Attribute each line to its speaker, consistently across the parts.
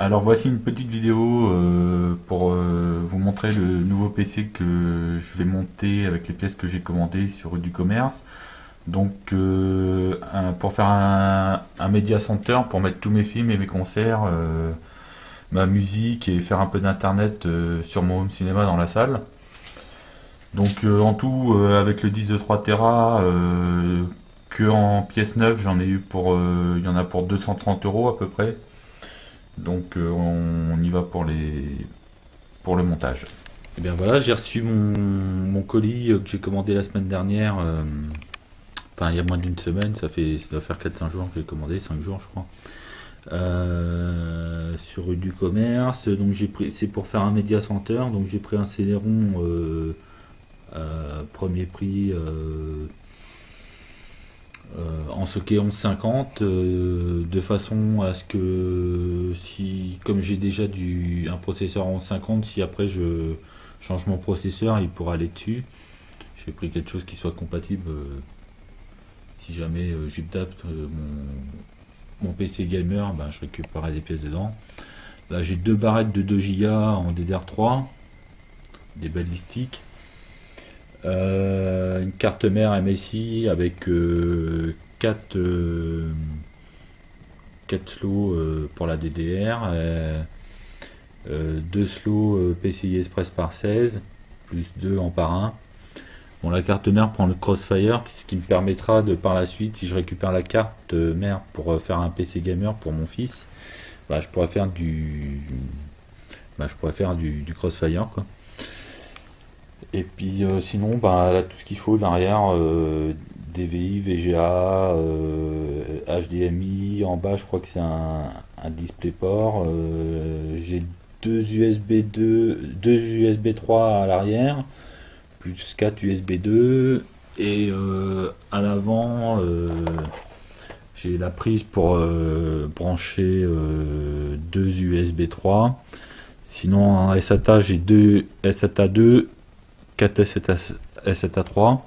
Speaker 1: Alors voici une petite vidéo pour vous montrer le nouveau PC que je vais monter avec les pièces que j'ai commandées sur du commerce. Donc pour faire un media center pour mettre tous mes films et mes concerts, ma musique et faire un peu d'internet sur mon home cinéma dans la salle. Donc en tout avec le disque de 3 Tera que en pièces neuves j'en ai eu pour il y en a pour 230 € à peu près. Donc on y va pour le montage. Et bien voilà, j'ai reçu mon colis que j'ai commandé la semaine dernière. Enfin, il y a moins d'une semaine, ça doit faire 4-5 jours que j'ai commandé, 5 jours je crois. Sur rue du commerce. Donc c'est pour faire un media center. Donc j'ai pris un Celeron premier prix en socket 1150 de façon à ce que si comme j'ai déjà un processeur 1150, si après je change mon processeur il pourra aller dessus. J'ai pris quelque chose qui soit compatible si jamais j'adapte mon PC gamer, ben, je récupérerai des pièces dedans. Là j'ai deux barrettes de 2 Go en DDR3, des balistiques. Une carte mère MSI avec 4 slots pour la DDR, 2 slots PCI Express par 16, plus 2 en par 1. Bon, la carte mère prend le Crossfire, ce qui me permettra de par la suite, si je récupère la carte mère pour faire un PC gamer pour mon fils, bah, je pourrais faire du Crossfire quoi. Et puis sinon, bah, elle a tout ce qu'il faut derrière, DVI, VGA, HDMI. En bas, je crois que c'est un DisplayPort. J'ai deux USB 3 à l'arrière, plus 4 USB 2. Et à l'avant, j'ai la prise pour brancher deux USB 3. Sinon, en SATA, j'ai deux SATA 2. 4 SATA 3.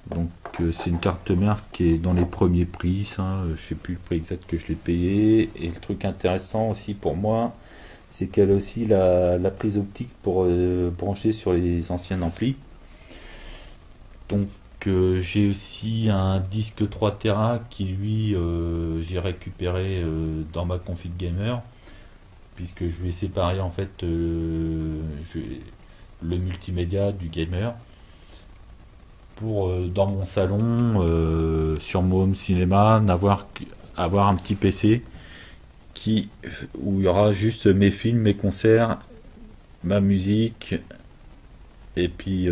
Speaker 1: Donc c'est une carte mère qui est dans les premiers prix, ça, je sais plus le prix exact que je l'ai payé. Et le truc intéressant aussi pour moi, c'est qu'elle a aussi la prise optique pour brancher sur les anciens amplis. Donc j'ai aussi un disque 3 Tera qui lui j'ai récupéré dans ma config gamer, puisque je vais séparer en fait le multimédia du gamer pour dans mon salon sur mon home cinéma avoir un petit PC où il y aura juste mes films, mes concerts, ma musique et puis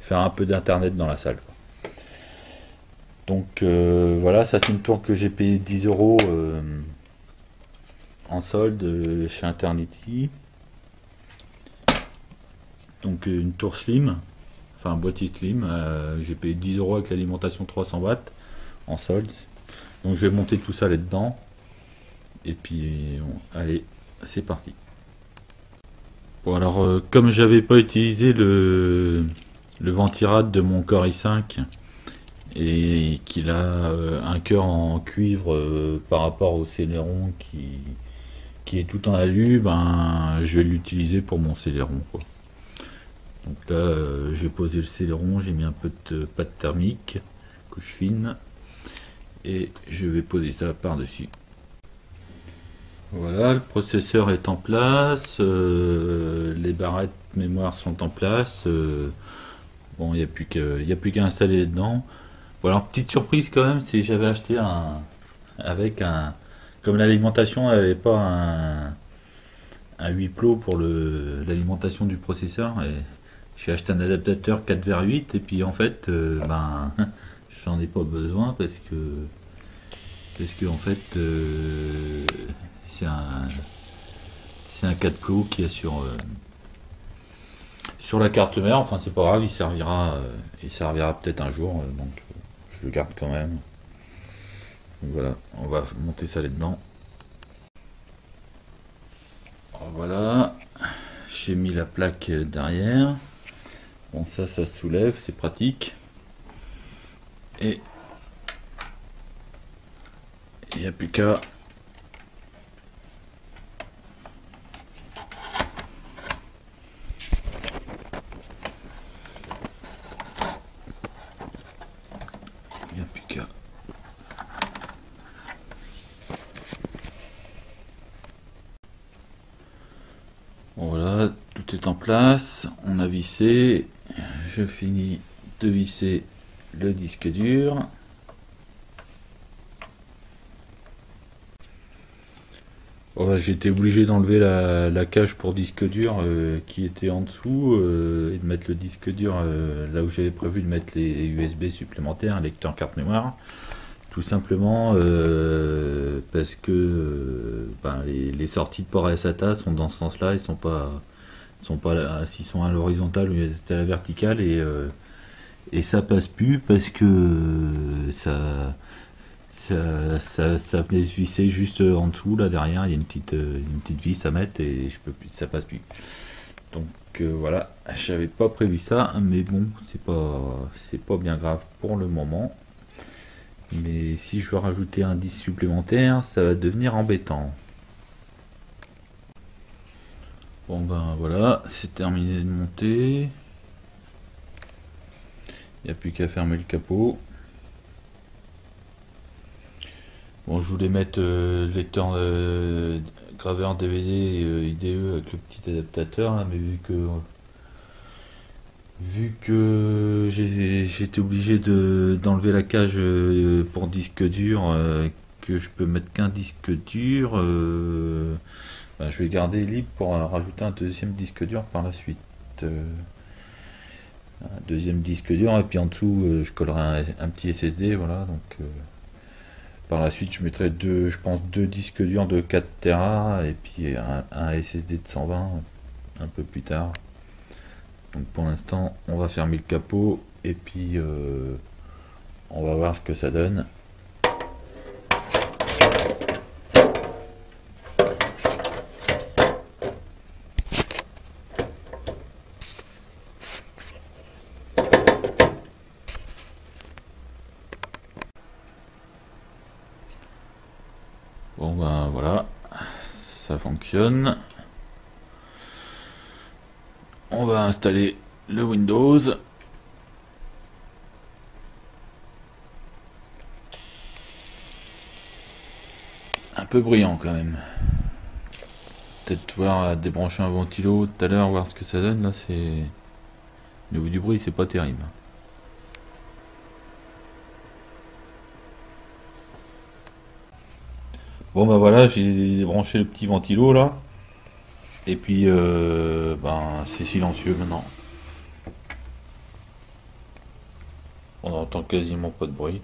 Speaker 1: faire un peu d'internet dans la salle quoi. Donc voilà, ça c'est une tour que j'ai payé 10 € en solde chez Internity. Donc une tour slim, enfin un boîtier slim, j'ai payé 10 € avec l'alimentation 300 watts en solde. Donc je vais monter tout ça là-dedans. Et puis bon, allez, c'est parti. Bon alors comme j'avais pas utilisé le ventirad de mon Core i5 et qu'il a un cœur en cuivre par rapport au Celeron qui est tout en alu, ben je vais l'utiliser pour mon Celeron quoi. Donc là, j'ai posé le Celeron, j'ai mis un peu de pâte thermique, couche fine, et je vais poser ça par-dessus. Voilà, le processeur est en place, les barrettes mémoire sont en place. Bon, il n'y a plus qu'à installer dedans. Bon, alors, petite surprise quand même, c'est que j'avais acheté comme l'alimentation n'avait pas un huis clos pour l'alimentation du processeur, et j'ai acheté un adaptateur 4/8 et puis en fait ben j'en ai pas besoin parce que en fait c'est un 4 clos qui est sur la carte mère. Enfin c'est pas grave, il servira peut-être un jour, donc je le garde quand même. Donc voilà, on va monter ça là-dedans. Voilà, j'ai mis la plaque derrière. Bon, ça se soulève, c'est pratique. Et il n'y a plus qu'à est en place, on a vissé, je finis de visser le disque dur. J'étais obligé d'enlever la cage pour disque dur qui était en dessous et de mettre le disque dur là où j'avais prévu de mettre les USB supplémentaires, un lecteur carte mémoire. Tout simplement parce que les sorties de port SATA sont dans ce sens-là, ils sont pas là, s'ils sont à l'horizontale ou à la verticale et ça passe plus parce que ça venait se visser juste en dessous, là derrière, il y a une petite vis à mettre et je peux plus, ça passe plus. Donc voilà, j'avais pas prévu ça, mais bon, c'est pas bien grave pour le moment. Mais si je veux rajouter un disque supplémentaire, ça va devenir embêtant. Bon ben voilà, c'est terminé de monter. Il n'y a plus qu'à fermer le capot. Bon, je voulais mettre lecteur graveur DVD IDE avec le petit adaptateur là, mais vu que j'étais obligé d'enlever la cage pour disque dur, que je peux mettre qu'un disque dur, je vais garder libre pour rajouter un deuxième disque dur par la suite. Un deuxième disque dur et puis en dessous je collerai un petit SSD, voilà. Donc par la suite je mettrai je pense deux disques durs de 4 Tera et puis un SSD de 120 un peu plus tard. Donc pour l'instant on va fermer le capot et puis on va voir ce que ça donne. Bon ben voilà, ça fonctionne. On va installer le Windows. Un peu bruyant quand même. Peut-être voir débrancher un ventilo tout à l'heure, voir ce que ça donne. Là c'est... Au niveau du bruit c'est pas terrible. Bon ben voilà, j'ai branché le petit ventilo là. Et puis c'est silencieux maintenant. On n'entend quasiment pas de bruit.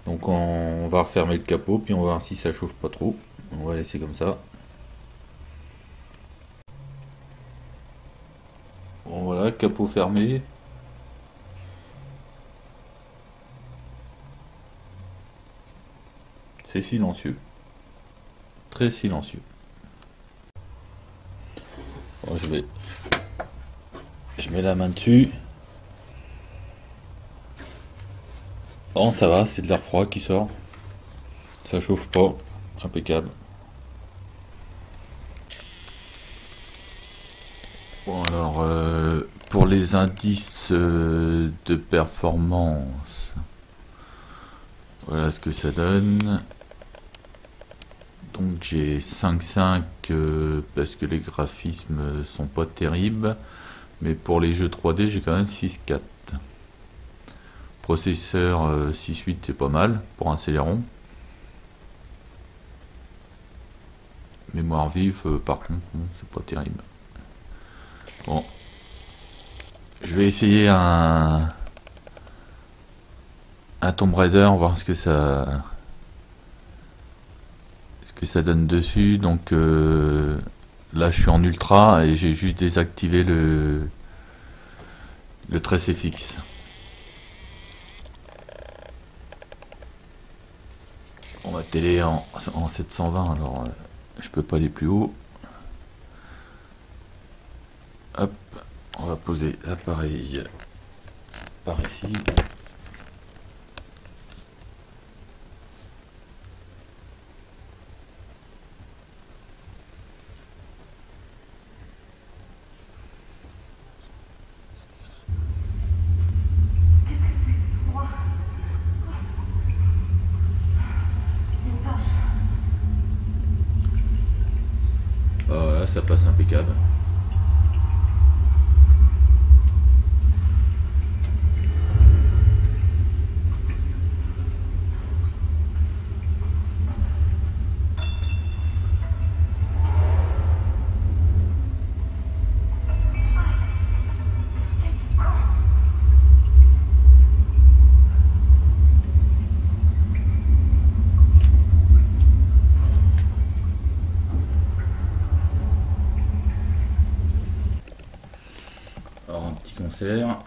Speaker 1: Donc on va refermer le capot, puis on va voir si ça chauffe pas trop. On va laisser comme ça. Bon voilà, capot fermé. C'est silencieux. Très silencieux. Bon, je mets la main dessus. Bon, ça va, c'est de l'air froid qui sort. Ça chauffe pas. Impeccable. Bon, alors, pour les indices de performance, voilà ce que ça donne. Donc j'ai 5.5 parce que les graphismes sont pas terribles, mais pour les jeux 3D j'ai quand même 6.4. Processeur 6.8 c'est pas mal pour un Celeron. Mémoire vive par contre c'est pas terrible. Bon, je vais essayer un Tomb Raider, voir ce que ça donne dessus. Donc là je suis en ultra et j'ai juste désactivé le TressFX. Bon, ma télé en 720, alors je peux pas aller plus haut. Hop, on va poser l'appareil par ici. Voilà, ça passe impeccable. Alors un petit concert.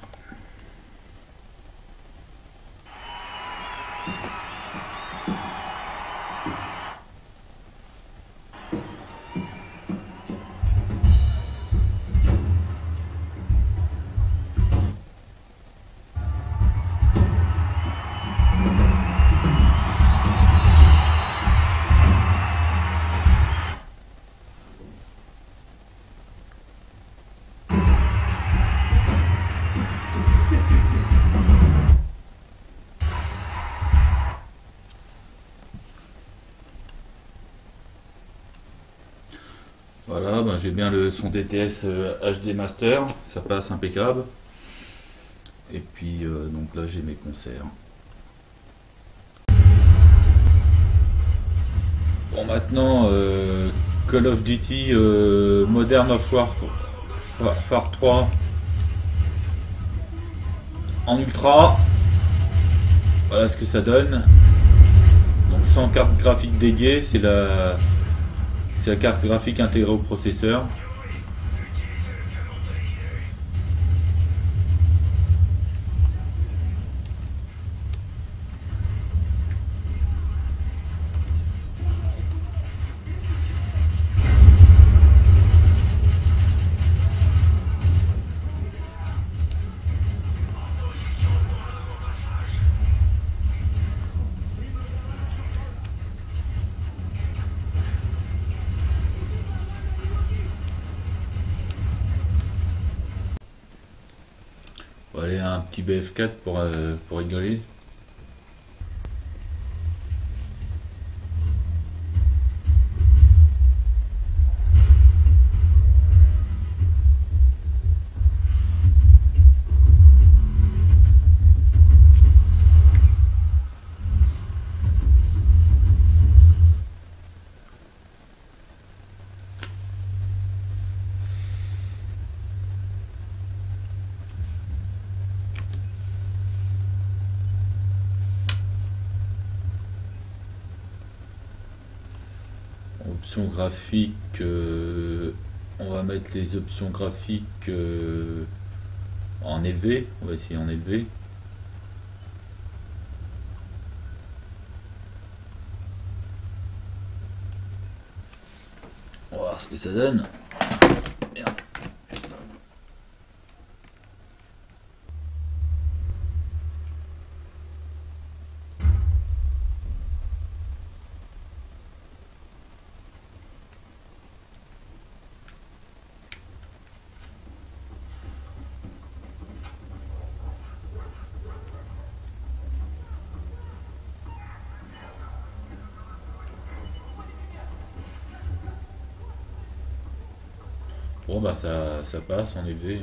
Speaker 1: Voilà, ben j'ai bien le son DTS HD Master, ça passe impeccable. Et puis donc là j'ai mes concerts. Bon maintenant Call of Duty Modern Warfare 3 en ultra. Voilà ce que ça donne. Donc sans carte graphique dédiée, c'est la carte graphique intégrée au processeur. On va aller à un petit BF4 pour rigoler. Options graphiques, on va mettre les options graphiques en élevé, on va essayer en élevé. On va voir ce que ça donne. Merde. Bon bah ça passe en élevé.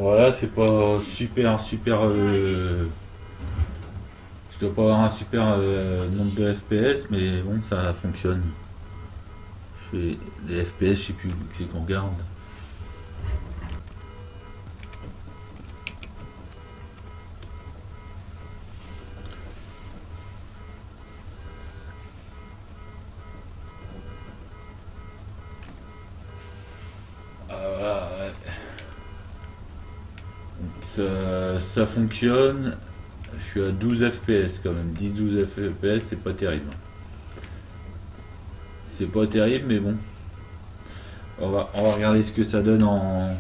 Speaker 1: Voilà, c'est pas super. Je dois pas avoir un super nombre de FPS, mais bon, ça fonctionne. Les FPS, je sais plus c'est qu'on regarde. Ah, voilà, ouais. Ça fonctionne. Je suis à 12 FPS quand même. 10-12 FPS, c'est pas terrible. C'est pas terrible, mais bon. On va regarder ce que ça donne en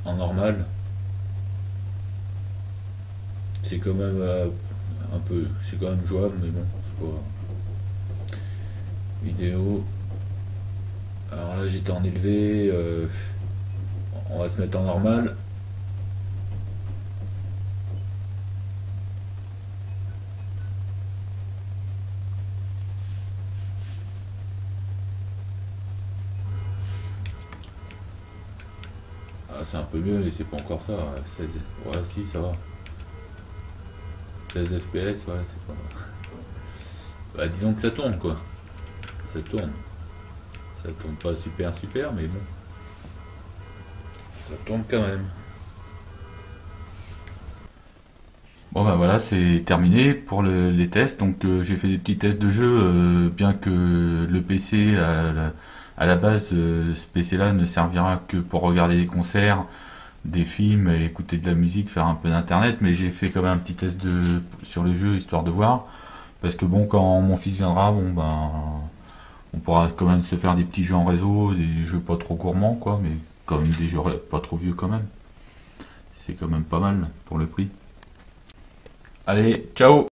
Speaker 1: normal. C'est quand même un peu. C'est quand même jouable, mais bon. C'est pas. Vidéo. Alors là, j'étais en élevé. On va se mettre en normal. Ah, c'est un peu mieux, mais c'est pas encore ça. 16. Ouais, si, ça va. 16 FPS, ouais, c'est pas. Bah, disons que ça tourne, quoi. Ça tourne. Ça tourne pas super, mais bon. Ça tourne quand même. Bon bah voilà, c'est terminé pour les tests. Donc j'ai fait des petits tests de jeu, bien que le PC à la base, ce PC-là ne servira que pour regarder des concerts, des films, et écouter de la musique, faire un peu d'internet. Mais j'ai fait quand même un petit test sur le jeu histoire de voir, parce que bon, quand mon fils viendra, bon ben, on pourra quand même se faire des petits jeux en réseau, des jeux pas trop gourmands quoi, mais quand même des jeux pas trop vieux quand même. C'est quand même pas mal pour le prix. Allez, ciao!